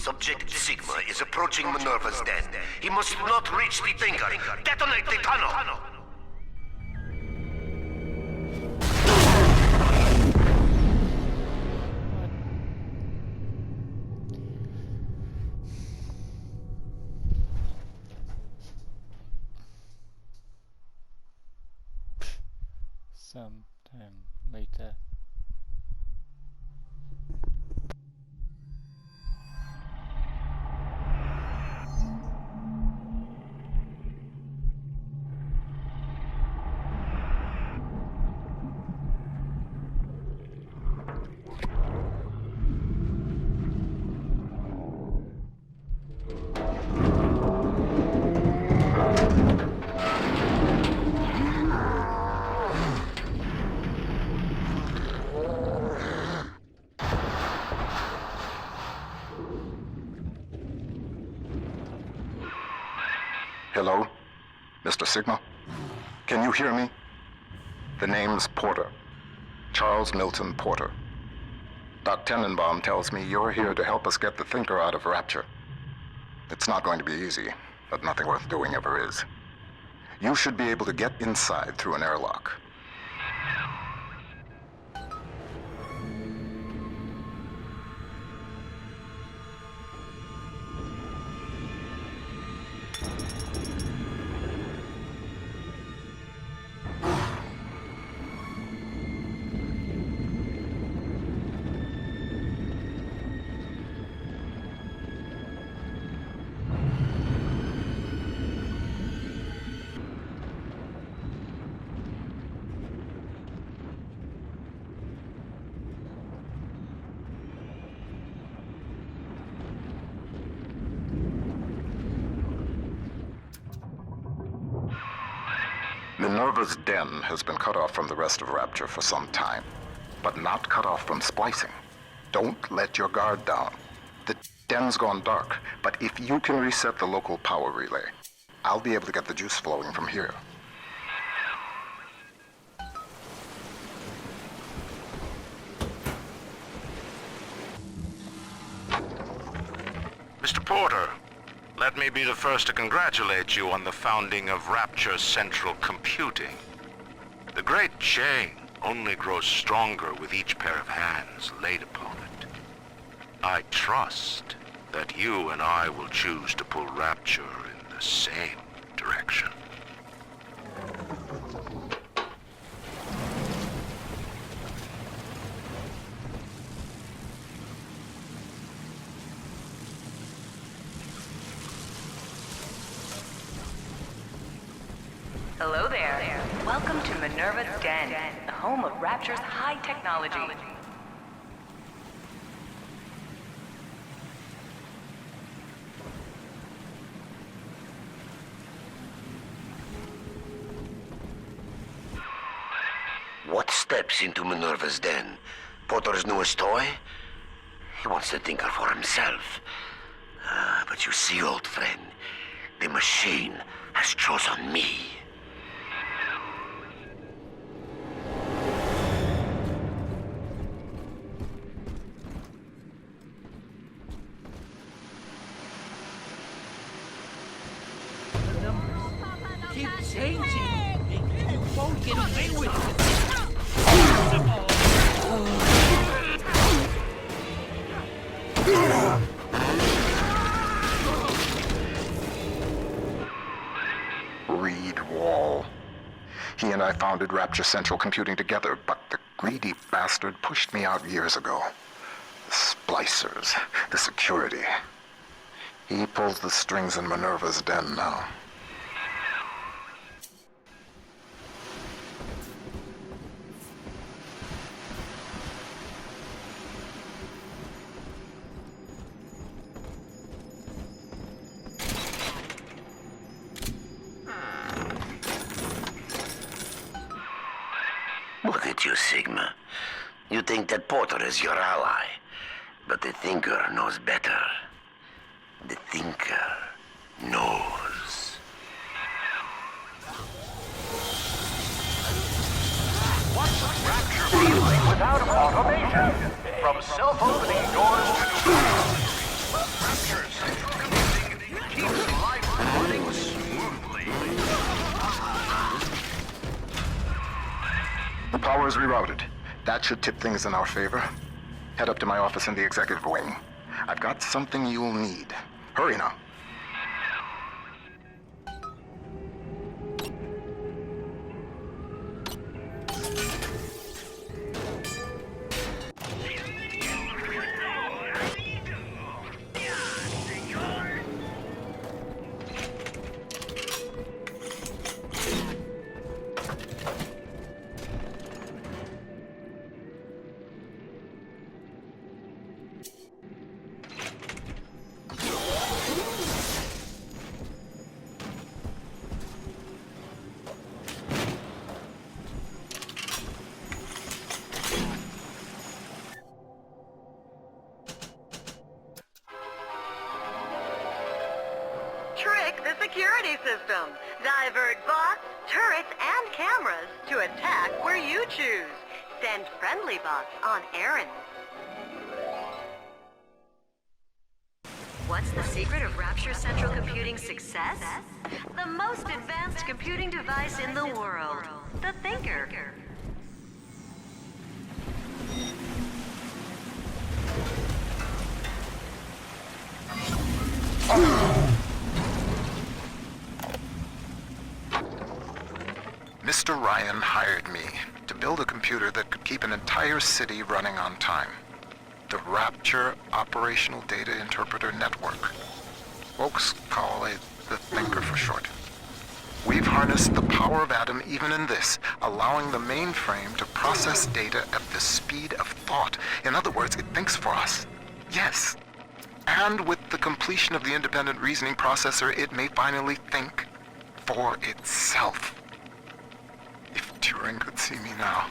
Subject Sigma is approaching Minerva's den. He must not reach the Thinker. Detonate the tunnel! Sometime later. Hello? Mr. Sigma? Can you hear me? The name's Porter. Charles Milton Porter. Doc Tenenbaum tells me you're here to help us get the Thinker out of Rapture. It's not going to be easy, but nothing worth doing ever is. You should be able to get inside through an airlock. Minerva's den has been cut off from the rest of Rapture for some time, but not cut off from splicing. Don't let your guard down. The den's gone dark, but if you can reset the local power relay, I'll be able to get the juice flowing from here. Mr. Porter, let me be the first to congratulate you on the founding of Rapture Central Computing. The great chain only grows stronger with each pair of hands laid upon it. I trust that you and I will choose to pull Rapture in the same direction. Hello there. Welcome to Minerva's Den, the home of Rapture's high technology. What steps into Minerva's den? Porter's newest toy? He wants the Thinker for himself. But you see, old friend, the machine has chosen me. Keep changing. You won't get away with it. Reed Wall. He and I founded Rapture Central Computing together, but the greedy bastard pushed me out years ago. The splicers, the security. He pulls the strings in Minerva's den now. Look at you, Sigma. You think that Porter is your ally, but the Thinker knows better. The Thinker knows. What's Rapture be like without automation? From self-opening doors to new Power's rerouted. That should tip things in our favor. Head up to my office in the executive wing. I've got something you'll need. Hurry now. Trick the security system. Divert bots, turrets, and cameras to attack where you choose. Send friendly bots on errands. What's the secret of Rapture Central Computing's success? The most advanced computing device in the world, the Thinker. Mr. Ryan hired me to build a computer that could keep an entire city running on time. The Rapture Operational Data Interpreter Network. Folks call it the Thinker for short. We've harnessed the power of Atom even in this, allowing the mainframe to process data at the speed of thought. In other words, it thinks for us. Yes. And with the completion of the independent reasoning processor, it may finally think for itself. If Turing could see me now.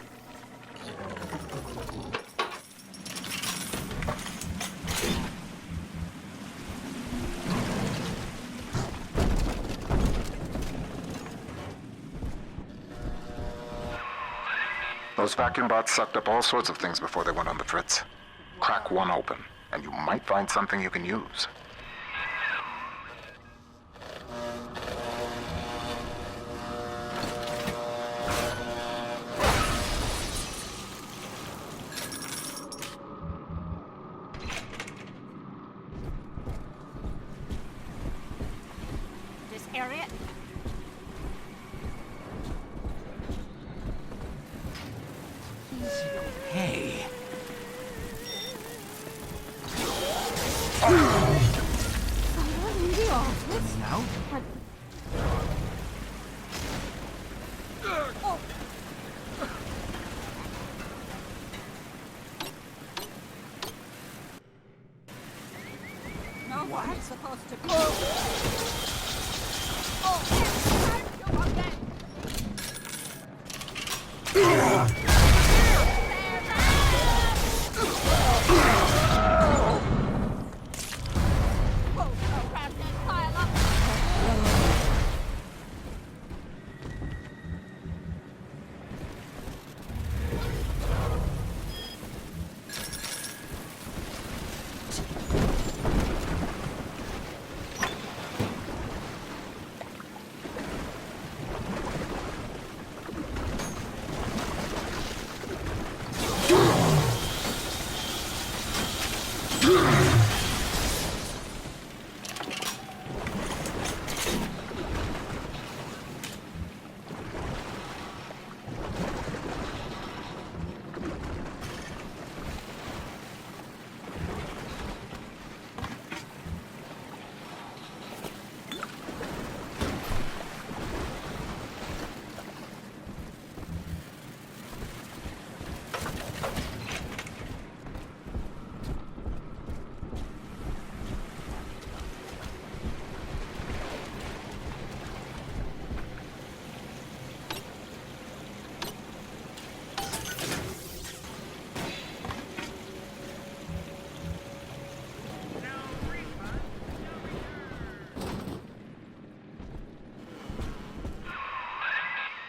Those vacuum bots sucked up all sorts of things before they went on the fritz. Crack one open, and you might find something you can use. This area. Hey. Now? No, what? It's supposed to be.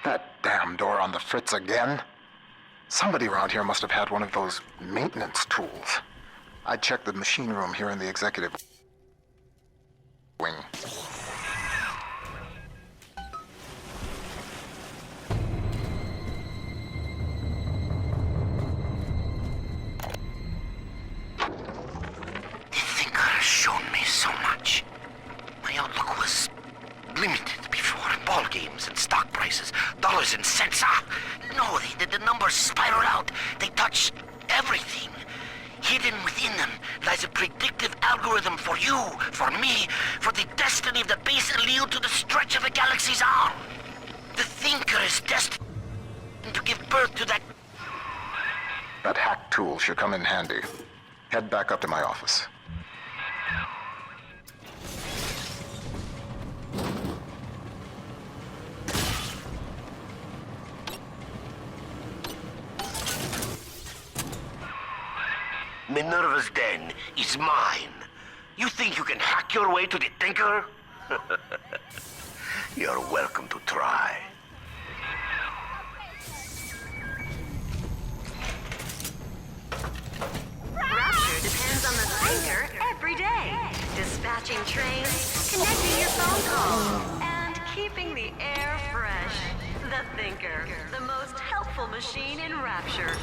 That damn door on the fritz again? Somebody around here must have had one of those maintenance tools. I'd check the machine room here in the executive wing. games and stock prices, dollars and cents. No, the numbers spiral out. They touch everything. Hidden within them lies a predictive algorithm for you, for me, for the destiny of the base allele to the stretch of a galaxy's arm. The Thinker is destined to give birth to that... That hack tool should come in handy. Head back up to my office. Minerva's den is mine. You think you can hack your way to the Thinker? You're welcome to try. Rapture depends on the Thinker every day. Dispatching trains, connecting your phone calls, and keeping the air fresh. The Thinker, the most helpful machine in Rapture.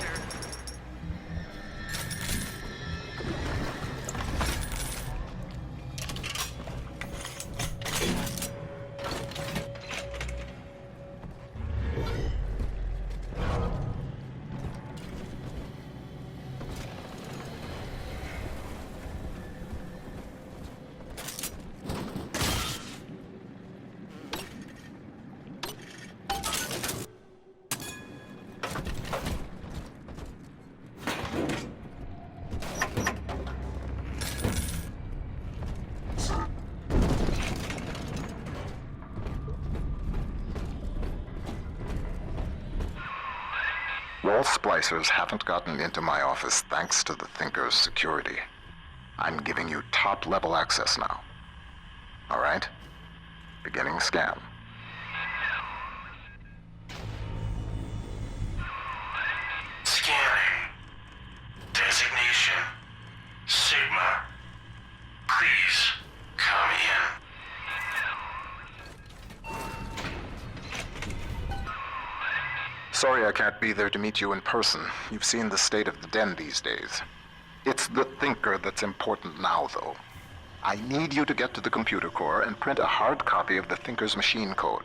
Wall splicers haven't gotten into my office thanks to the Thinker's security. I'm giving you top-level access now. All right? Beginning scan. Scanning. Designation. Sigma. Please, come in. Sorry I can't be there to meet you in person. You've seen the state of the den these days. It's the Thinker that's important now, though. I need you to get to the computer core and print a hard copy of the Thinker's machine code.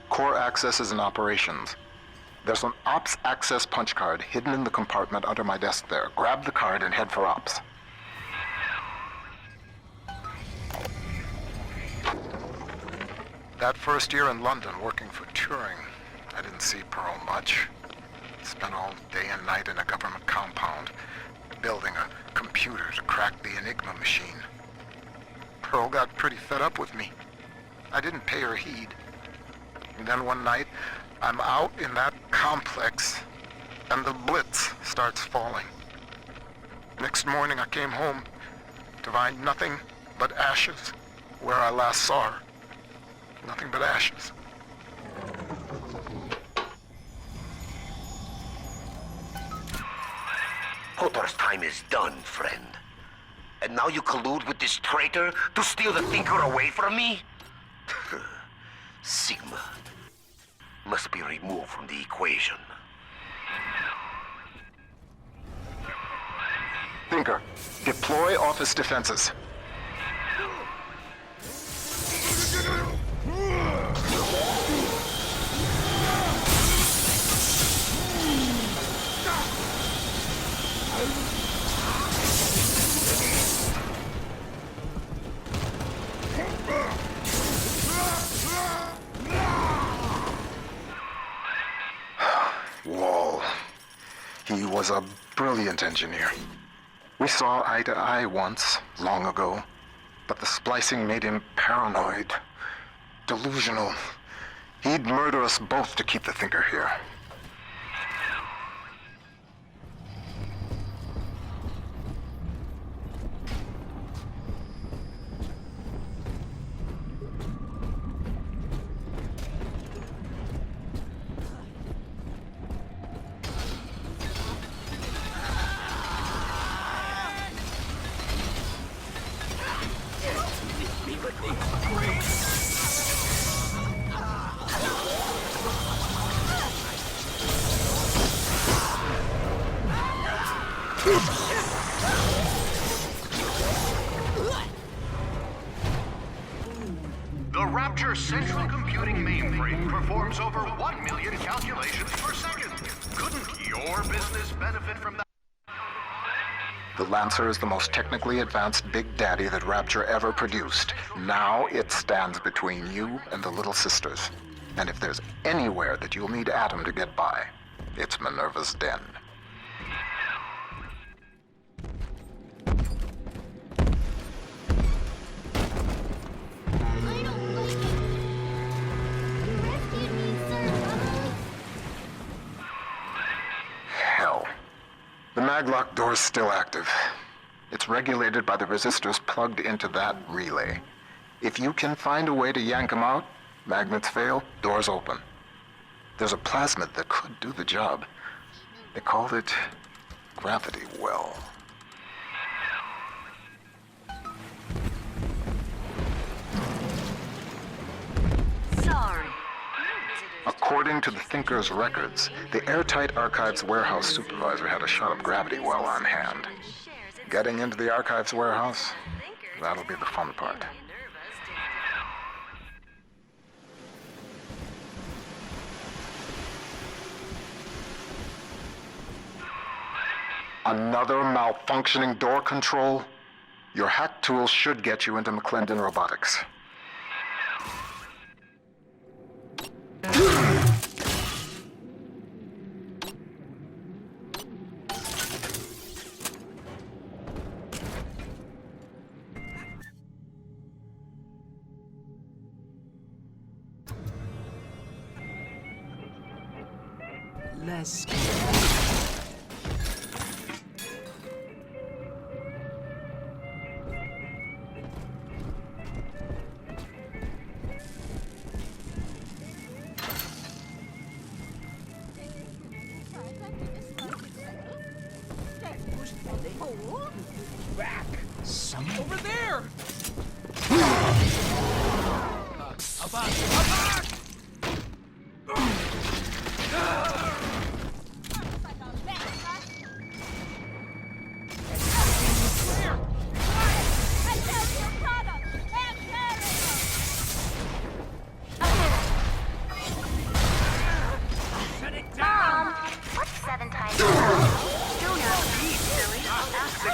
Core access is in operations. There's an Ops access punch card hidden in the compartment under my desk there. Grab the card and head for Ops. That first year in London working for Turing, I didn't see Pearl much. Spent all day and night in a government compound, building a computer to crack the Enigma machine. Pearl got pretty fed up with me. I didn't pay her heed. And then one night, I'm out in that complex, and the Blitz starts falling. Next morning, I came home to find nothing but ashes where I last saw her. Nothing but ashes. Potter's time is done, friend. And now you collude with this traitor to steal the Thinker away from me? Sigma must be removed from the equation. Thinker, deploy office defenses. Wall. He was a brilliant engineer. We saw eye to eye once, long ago, but the splicing made him paranoid, delusional. He'd murder us both to keep the Thinker here. The Rapture Central Computing mainframe performs over 1 million calculations per second. Couldn't your business benefit from that? The Lancer is the most technically advanced Big Daddy that Rapture ever produced. Now it stands between you and the Little Sisters. And if there's anywhere that you'll need Adam to get by, it's Minerva's den. Hell. The maglock door's still active. It's regulated by the resistors plugged into that relay. If you can find a way to yank them out, magnets fail, doors open. There's a plasmid that could do the job. They called it Gravity Well. Sorry. According to the Thinker's records, the Airtight Archives warehouse supervisor had a shot of Gravity Well on hand. Getting into the archives warehouse, that'll be the fun part. Another malfunctioning door control? Your hack tool should get you into McClendon Robotics. Let's back. Some over there. About.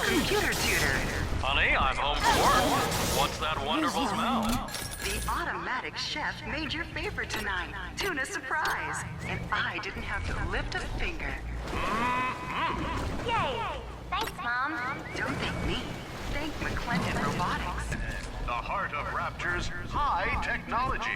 Computer tutor. Honey, I'm home from work. What's that wonderful smell? The automatic chef made your favorite tonight. Tuna surprise. And I didn't have to lift a finger. Yay! Thanks, Mom. Don't thank me. Thank McClendon Robotics. The heart of Rapture's high technology.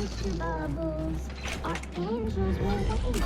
Bubbles, our angels will wait.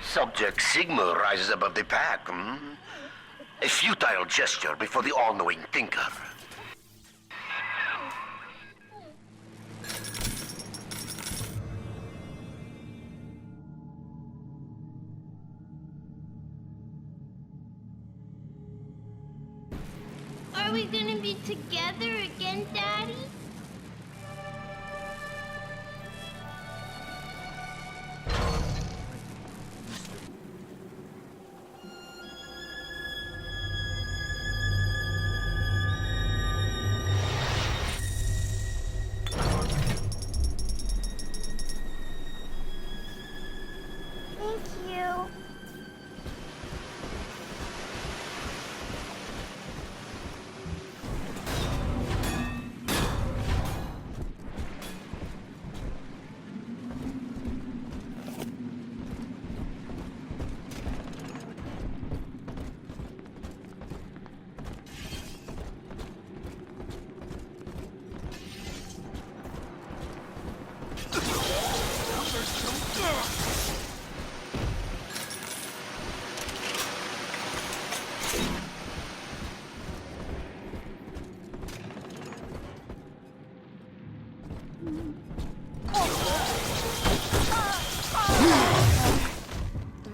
Subject Sigma rises above the pack, hmm? A futile gesture before the all-knowing thinker. Are we gonna be together again, Daddy? Thank you.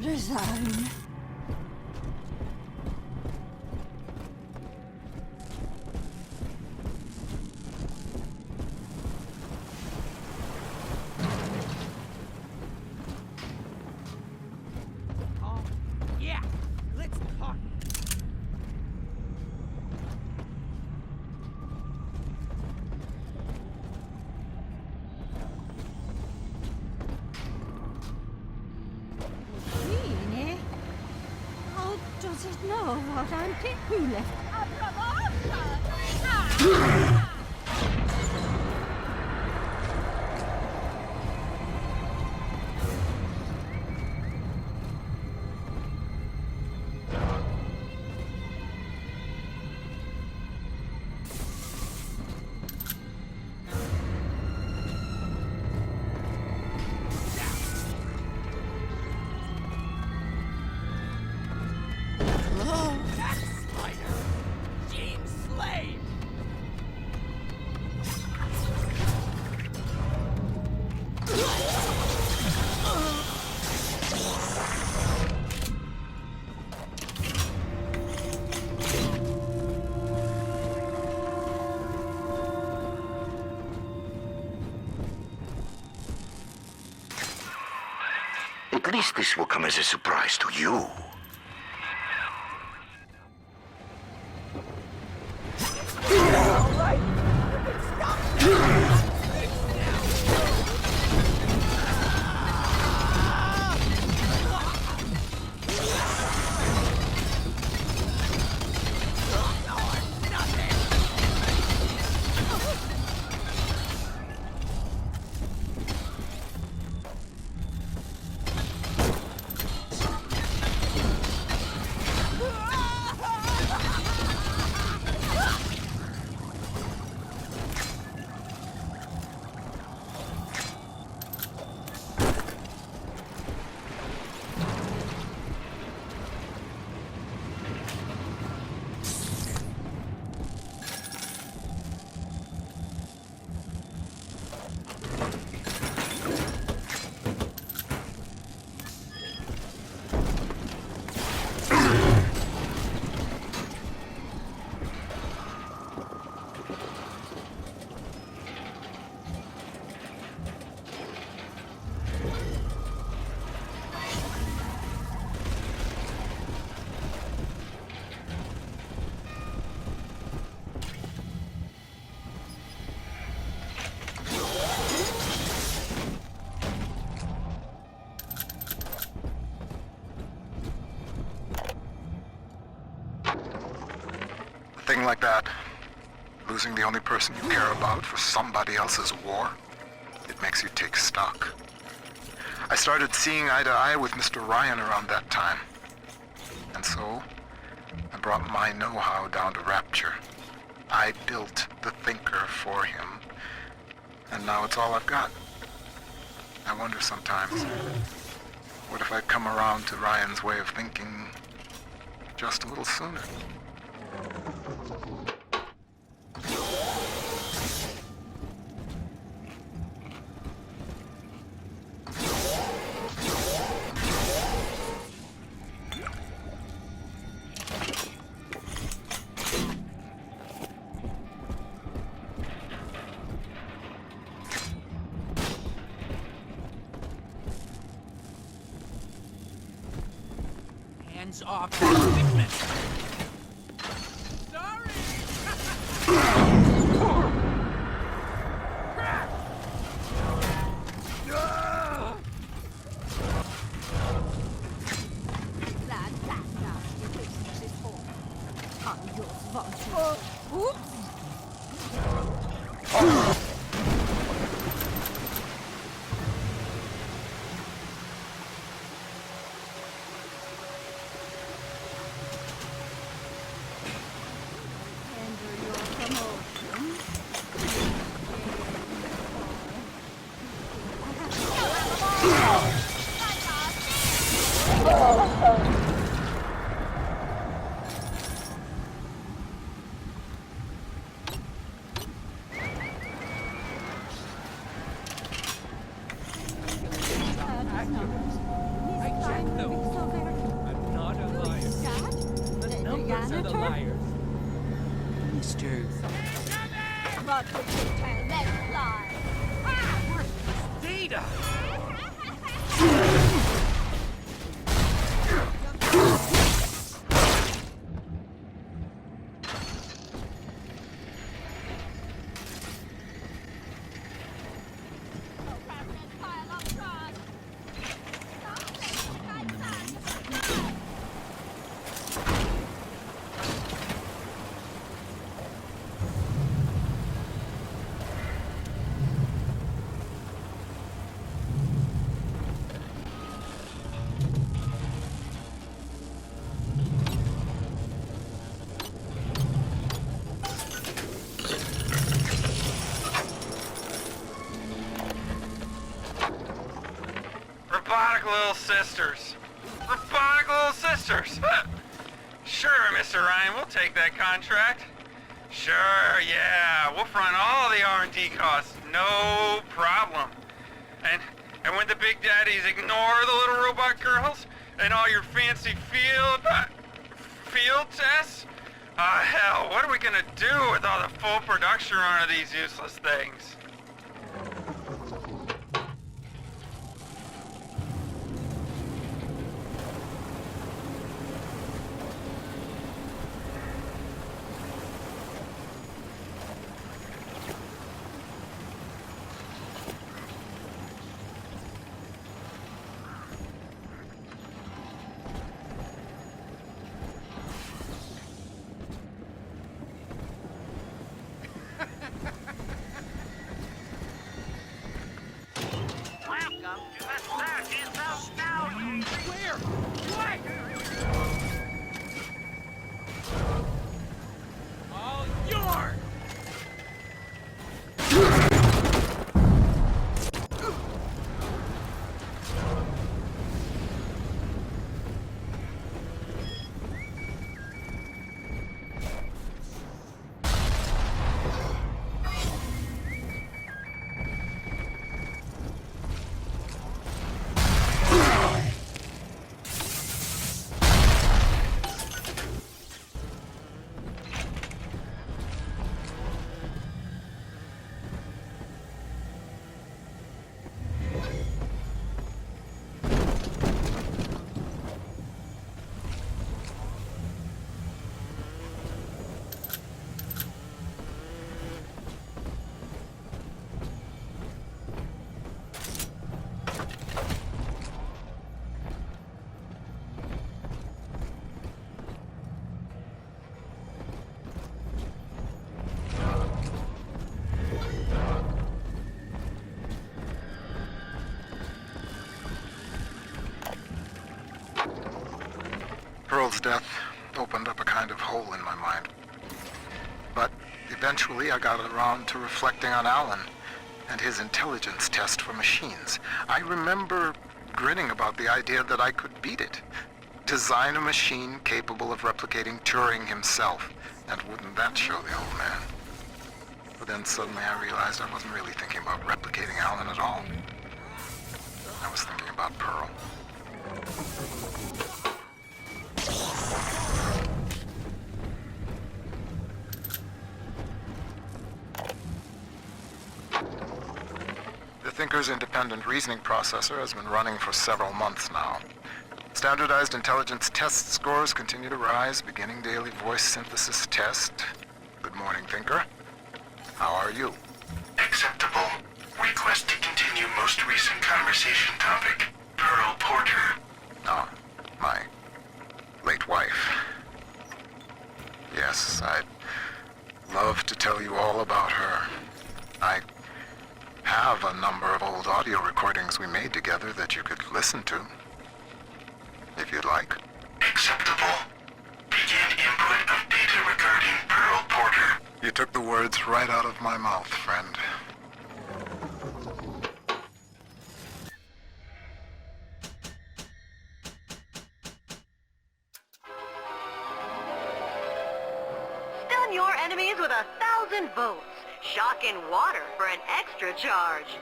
Resign. Oh, yeah. Let's talk. How does it know what I'm who left? At least this will come as a surprise to you. thing like that, losing the only person you care about for somebody else's war, it makes you take stock. I started seeing eye to eye with Mr. Ryan around that time. And so, I brought my know-how down to Rapture. I built the Thinker for him, and now it's all I've got. I wonder sometimes, what if I'd come around to Ryan's way of thinking just a little sooner? Hands off that equipment! Sorry! Crap! I checked them. I'm not a liar. The numbers are the liars. Mr. What would you tell? Let's fly. Worthless data! Robotic little sisters. Robotic little sisters. Sure, Mr. Ryan, we'll take that contract. Sure, yeah, we'll front all the R&D costs. No problem. And when the big daddies ignore the little robot girls and all your fancy field tests, hell, what are we gonna do with all the full production run of these useless things? Welcome to the circus of value. Where? What? All yours! Pearl's death opened up a kind of hole in my mind. But eventually I got around to reflecting on Alan and his intelligence test for machines. I remember grinning about the idea that I could beat it. Design a machine capable of replicating Turing himself. And wouldn't that show the old man? But then suddenly I realized I wasn't really thinking about replicating Alan at all. I was thinking about Pearl. The Thinker's independent reasoning processor has been running for several months now. Standardized intelligence test scores continue to rise, beginning daily voice synthesis test. Good morning, Thinker. How are you? Acceptable. Request to continue most recent conversation topic. Pearl Porter. Oh, my late wife. Yes, I'd love to tell you all about her. I have a number of old audio recordings we made together that you could listen to, if you'd like. Acceptable. Begin input of data regarding Pearl Porter. You took the words right out of my mouth, friend. Stun your enemies with 1,000 volts. Shock in water for an extra charge.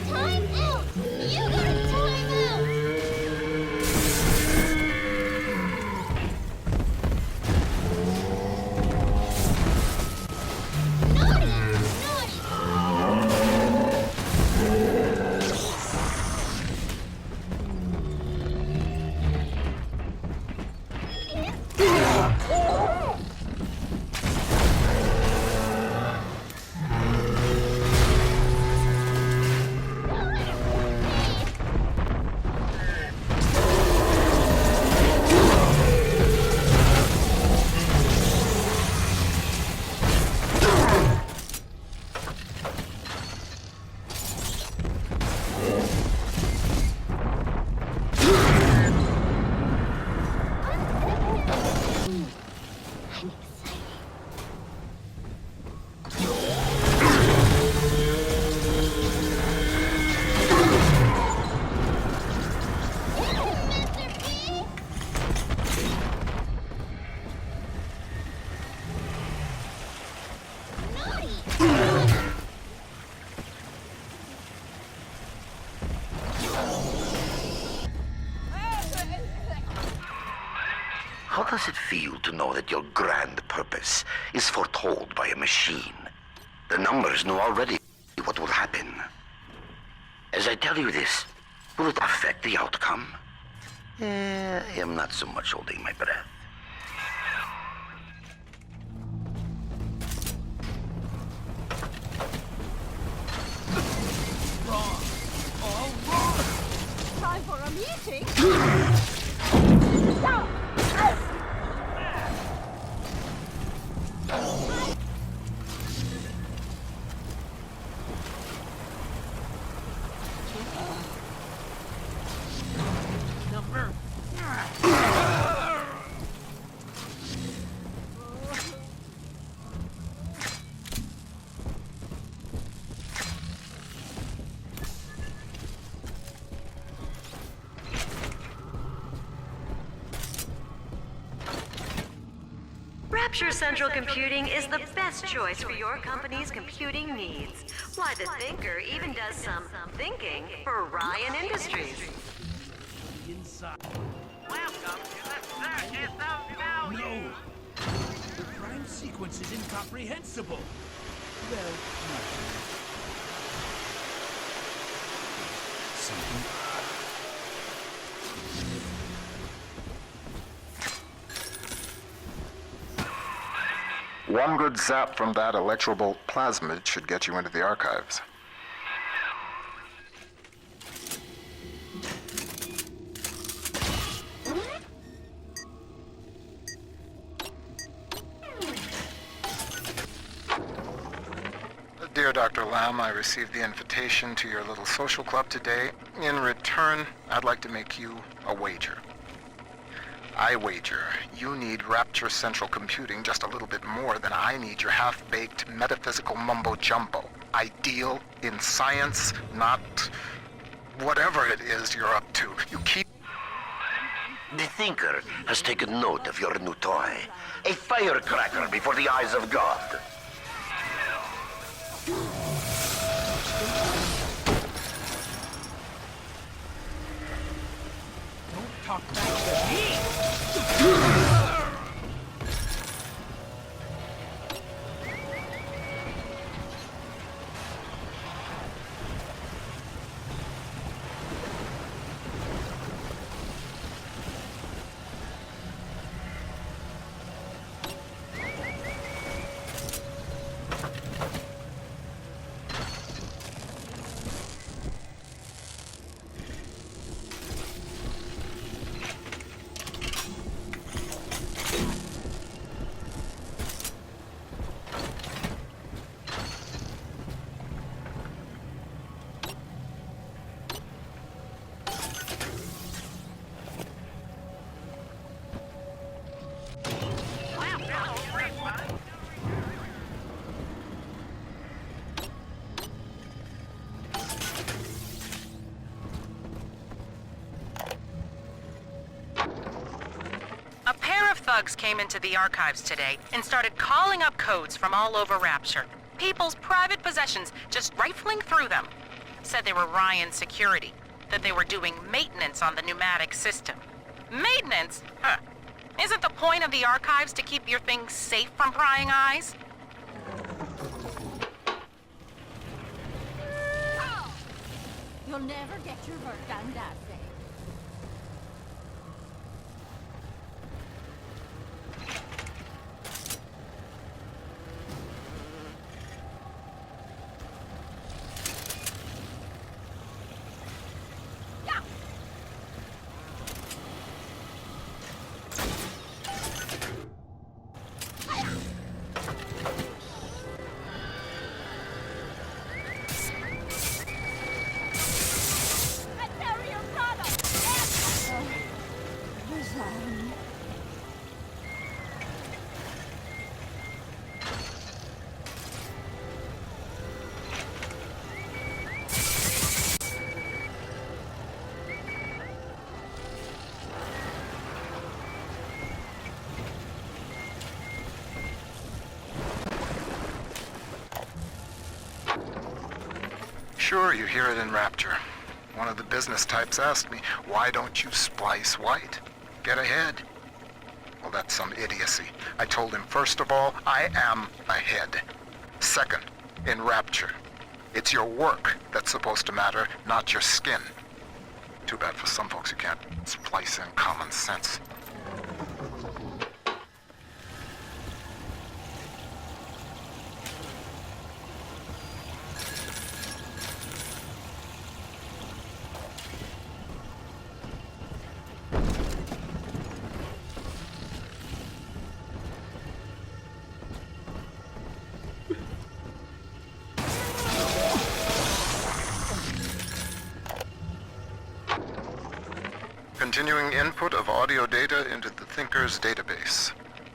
Time out! You got time out! How does it feel to know that your grand purpose is foretold by a machine? The numbers know already what will happen. As I tell you this, will it affect the outcome? I am not so much holding my breath. Wrong. All wrong. Time for a meeting? Number. Rapture Central Computing is the best choice for your company's computing needs. Why, the Thinker even does some thinking for Ryan Industries. Inside. Welcome to the circus of value. No. The crime sequence is incomprehensible. Well, not really. Something. One good zap from that electrobolt plasmid should get you into the archives. Dear Dr. Lamb, I received the invitation to your little social club today. In return, I'd like to make you a wager. I wager you need Rapture Central Computing just a little bit more than I need your half-baked metaphysical mumbo-jumbo. Ideal in science, not whatever it is you're up to. You keep... The Thinker has taken note of your new toy. A firecracker before the eyes of God. Don't talk back to me! Thugs came into the archives today and started calling up codes from all over Rapture. People's private possessions, just rifling through them. Said they were Ryan security, that they were doing maintenance on the pneumatic system. Maintenance? Huh. Isn't the point of the archives to keep your things safe from prying eyes? You'll never get your work done that way. Sure, you hear it in Rapture. One of the business types asked me, why don't you splice white? Get ahead. Well, that's some idiocy. I told him, first of all, I am ahead. Second, in Rapture, it's your work that's supposed to matter, not your skin. Too bad for some folks who can't splice in common sense. Continuing input of audio data into the Thinker's database.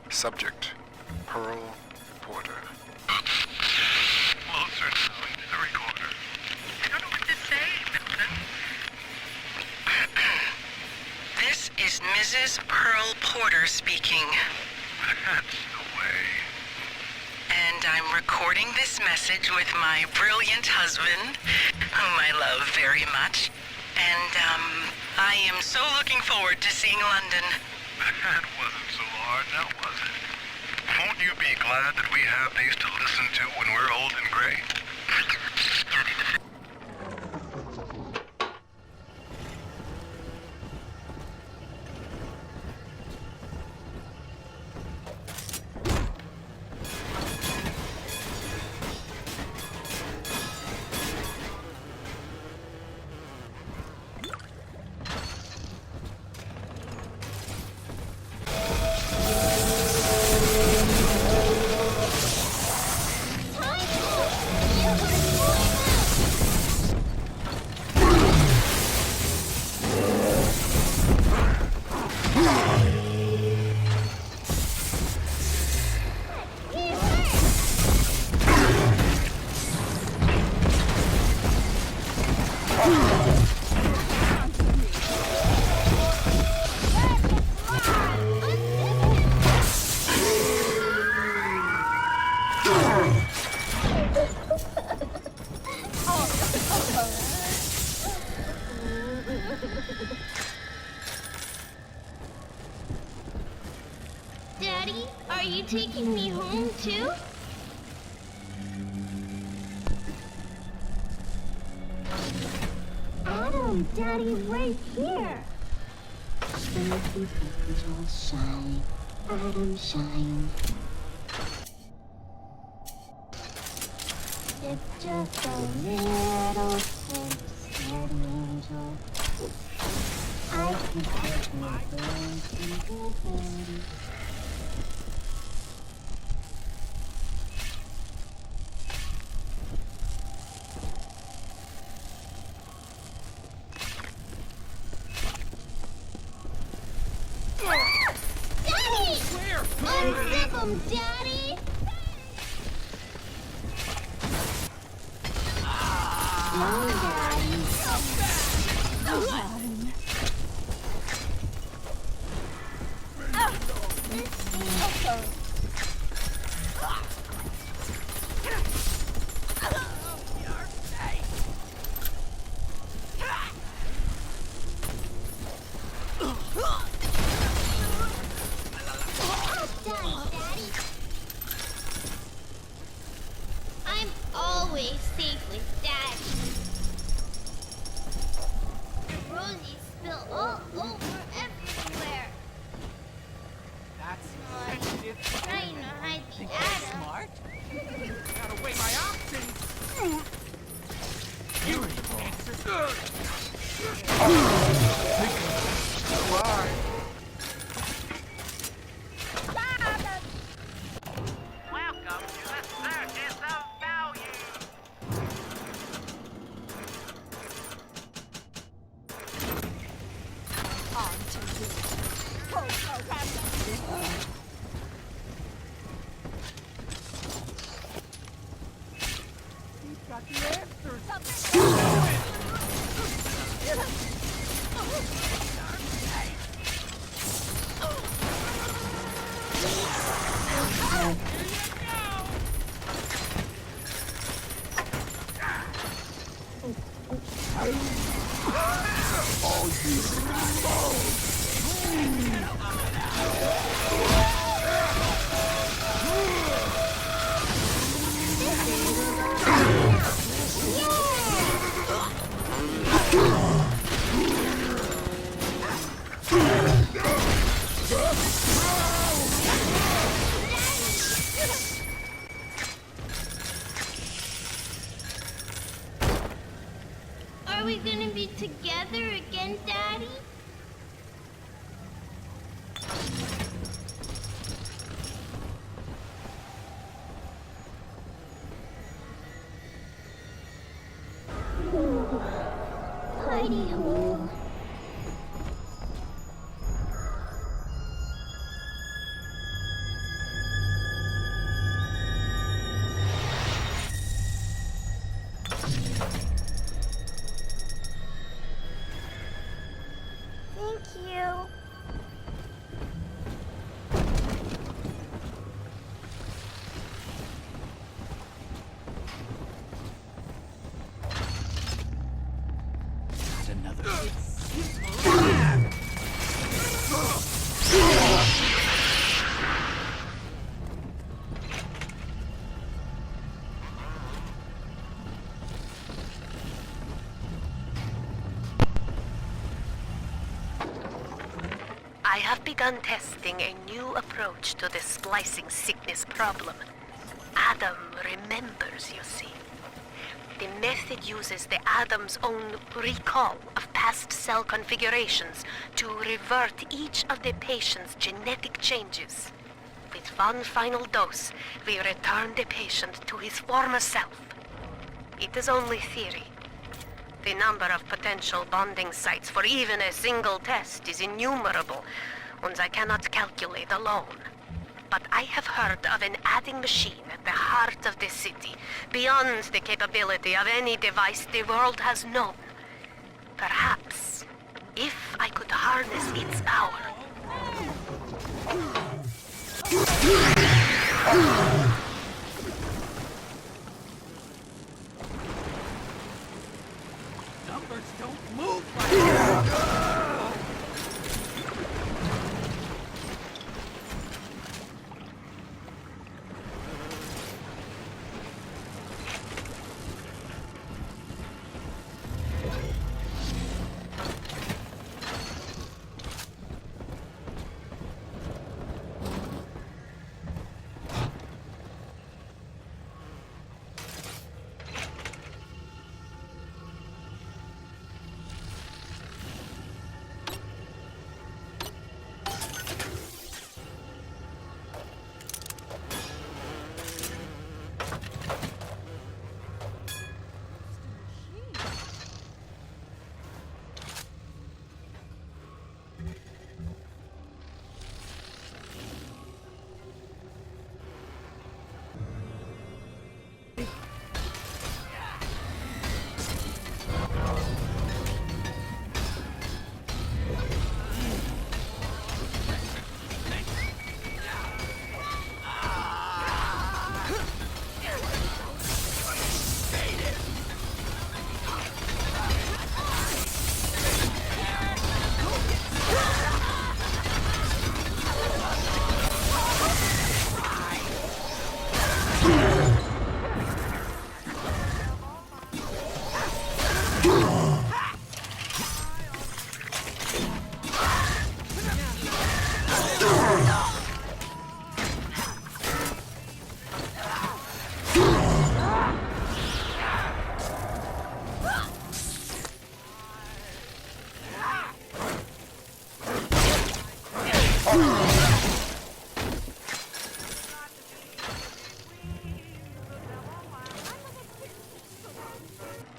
Subject, Pearl Porter. Closer now into the recorder. I don't know what to say, Milton. This is Mrs. Pearl Porter speaking. That's the way. And I'm recording this message with my brilliant husband, whom I love very much. And, I am so looking forward to seeing London. That wasn't so hard, now was it? Won't you be glad that we have these to listen to when we're old and gray? Daddy, are you taking me home too? Adam, Daddy's right here. Shine, Adam, shine. It's just a little steady angel. I can take my things in good hands. Daddy! Unzip him, Daddy! No, Daddy. Daddy. I'm always safe with Daddy. Rosie spilled all over everywhere. That's I'm trying to hide the Adam. smart. Gotta weigh my options. You answer. Why? Welcome to the Circus of Value. On to you. He's got the answers. Are we gonna be together again, Daddy? Hidey hole. Thank you. I have begun testing a new approach to the splicing sickness problem. Adam remembers, you see. The method uses the Adam's own recall of past cell configurations to revert each of the patient's genetic changes. With one final dose, we return the patient to his former self. It is only theory. The number of potential bonding sites for even a single test is innumerable, and I cannot calculate alone. But I have heard of an adding machine at the heart of the city, beyond the capability of any device the world has known. Perhaps, if I could harness its power. Numbers don't move like that.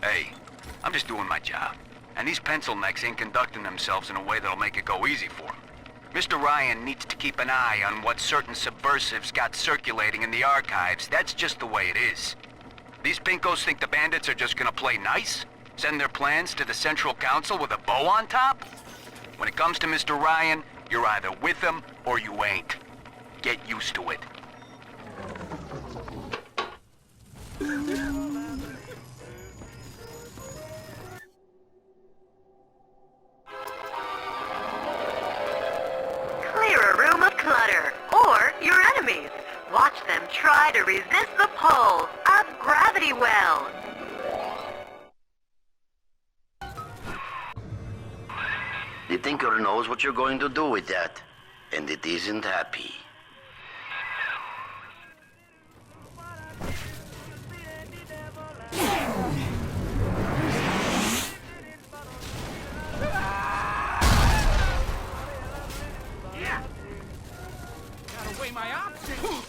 Hey, I'm just doing my job. And these pencil necks ain't conducting themselves in a way that'll make it go easy for them. Mr. Ryan needs to keep an eye on what certain subversives got circulating in the archives. That's just the way it is. These pinkos think the bandits are just gonna play nice? Send their plans to the Central Council with a bow on top? When it comes to Mr. Ryan, you're either with him or you ain't. Get used to it. Clear a room of clutter, or your enemies. Watch them try to resist the pull of gravity wells. The Tinker knows what you're going to do with that, and it isn't happy. Gotta weigh my options.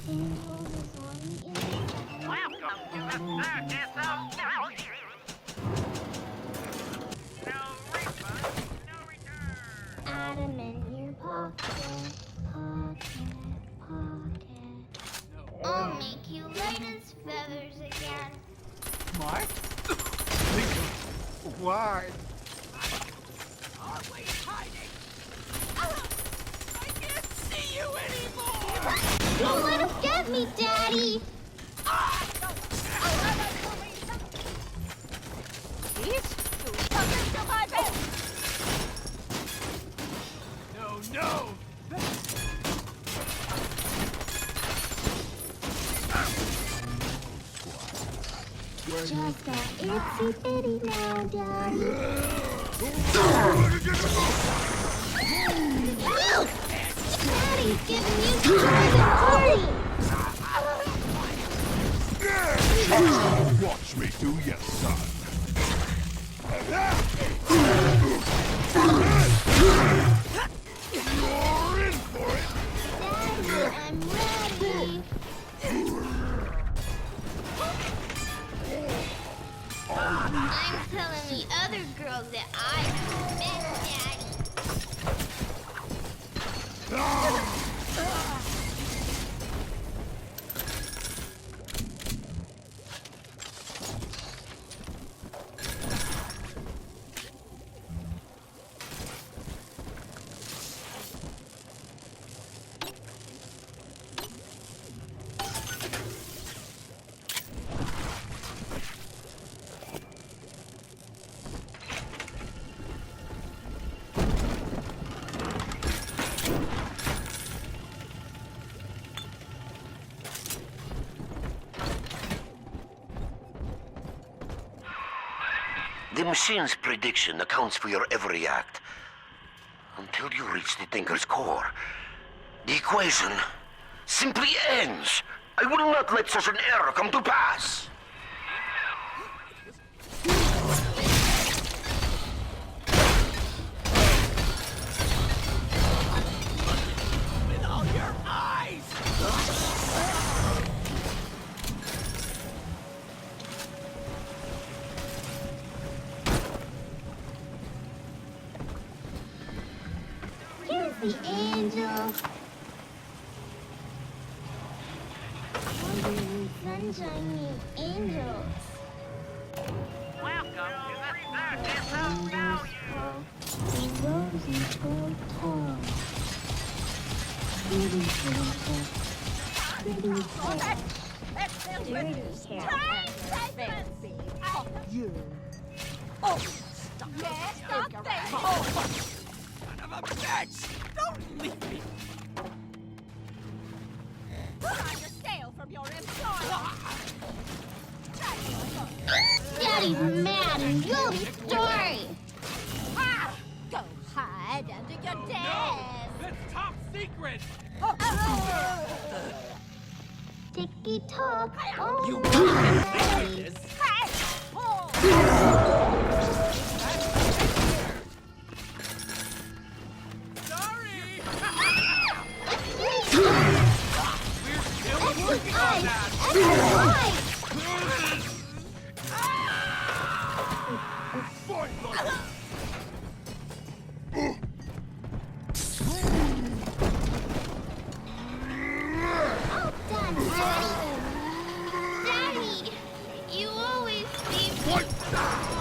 Adam in your pocket, pocket. I'll make you light as feathers again. Mark? Why? Always hiding. I can't see you anymore. Don't let him get me, Daddy. No! Just got itsy bitty now, Daddy. Daddy's giving you joy party. Watch me do your son. You're in for it. Daddy, I'm ready. I'm telling the other girls that I'm best, Daddy. The machine's prediction accounts for your every act. Until you reach the Thinker's core. The equation simply ends. I will not let such an error come to pass. With all your eyes! Here's the angel. Wandering sunshine, you angels. Welcome to the circus of value. The roses grow tall. Pretty hair, pretty hair, dirty hair. You. Oh, stop. Yes, stop there. Oh, son of a bitch! Don't leave me! Try to steal from your employer. Daddy's mad and you'll be sorry. Ah, go hide under your desk. That's top secret! Ticky tock. Oh, You Daddy. this. Sorry! We're still working on that! Daddy, you always leave me.